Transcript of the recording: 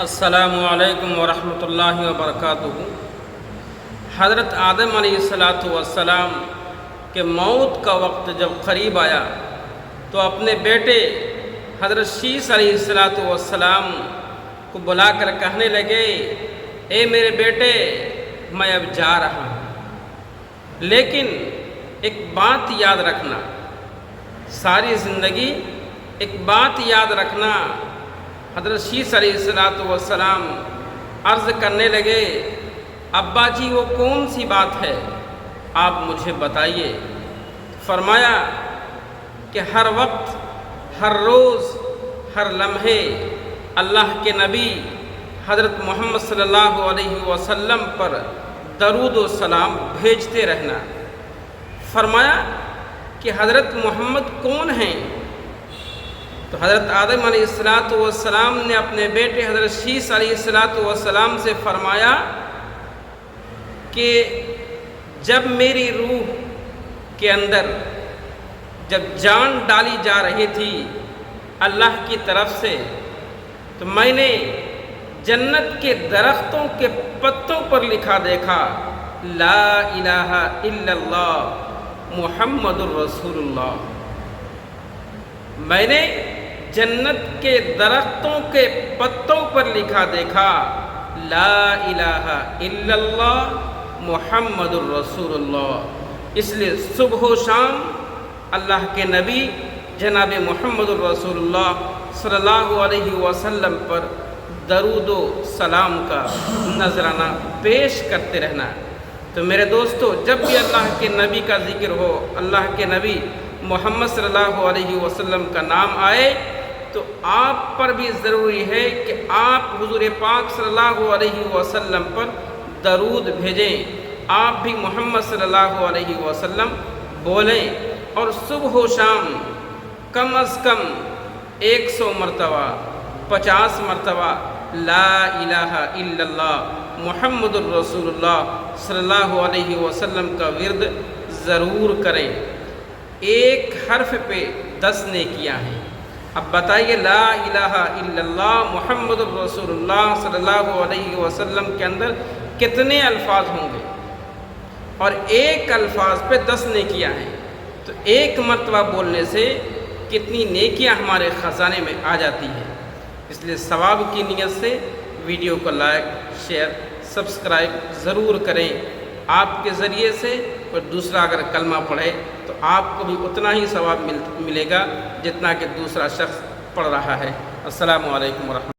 السلام علیکم ورحمۃ اللہ وبرکاتہ۔ حضرت آدم علیہ السلام کے موت کا وقت جب قریب آیا تو اپنے بیٹے حضرت شیس علیہ السلام کو بلا کر کہنے لگے، اے میرے بیٹے، میں اب جا رہا ہوں، لیکن ایک بات یاد رکھنا، ساری زندگی ایک بات یاد رکھنا۔ حضرت شیس علیہ السلام عرض کرنے لگے، ابا جی وہ کون سی بات ہے، آپ مجھے بتائیے۔ فرمایا کہ ہر وقت، ہر روز، ہر لمحے اللہ کے نبی حضرت محمد صلی اللہ علیہ وسلم پر درود و سلام بھیجتے رہنا۔ فرمایا کہ حضرت محمد کون ہیں؟ تو حضرت آدم علیہ السلام نے اپنے بیٹے حضرت شیس علیہ السلام سے فرمایا کہ جب میری روح کے اندر جب جان ڈالی جا رہی تھی اللہ کی طرف سے، تو میں نے جنت کے درختوں کے پتوں پر لکھا دیکھا، لا الہ الا اللہ محمد الرسول اللہ۔ میں نے جنت کے درختوں کے پتوں پر لکھا دیکھا، لا الہ الا اللہ محمد الرسول اللہ۔ اس لیے صبح و شام اللہ کے نبی جناب محمد الرسول اللہ صلی اللہ علیہ وسلم پر درود و سلام کا نذرانہ پیش کرتے رہنا۔ تو میرے دوستو، جب بھی اللہ کے نبی کا ذکر ہو، اللہ کے نبی محمد صلی اللہ علیہ وسلم کا نام آئے، تو آپ پر بھی ضروری ہے کہ آپ حضور پاک صلی اللہ علیہ وسلم پر درود بھیجیں، آپ بھی محمد صلی اللہ علیہ وسلم بولیں، اور صبح و شام کم از کم 100 مرتبہ، 50 مرتبہ لا الہ الا اللہ محمد الرسول اللہ صلی اللہ علیہ وسلم کا ورد ضرور کریں۔ ایک حرف پہ 10 نیکیاں ہیں۔ اب بتائیے، لا الہ الا اللہ محمد الرسول اللہ صلی اللہ علیہ وسلم کے اندر کتنے الفاظ ہوں گے، اور ایک الفاظ پہ 10 نیکیاں ہیں، تو ایک مرتبہ بولنے سے کتنی نیکیاں ہمارے خزانے میں آ جاتی ہیں۔ اس لیے ثواب کی نیت سے ویڈیو کو لائک، شیئر، سبسکرائب ضرور کریں۔ آپ کے ذریعے سے کوئی دوسرا اگر کلمہ پڑھے تو آپ کو بھی اتنا ہی ثواب ملے گا جتنا کہ دوسرا شخص پڑھ رہا ہے۔ السلام علیکم ورحمۃ اللہ۔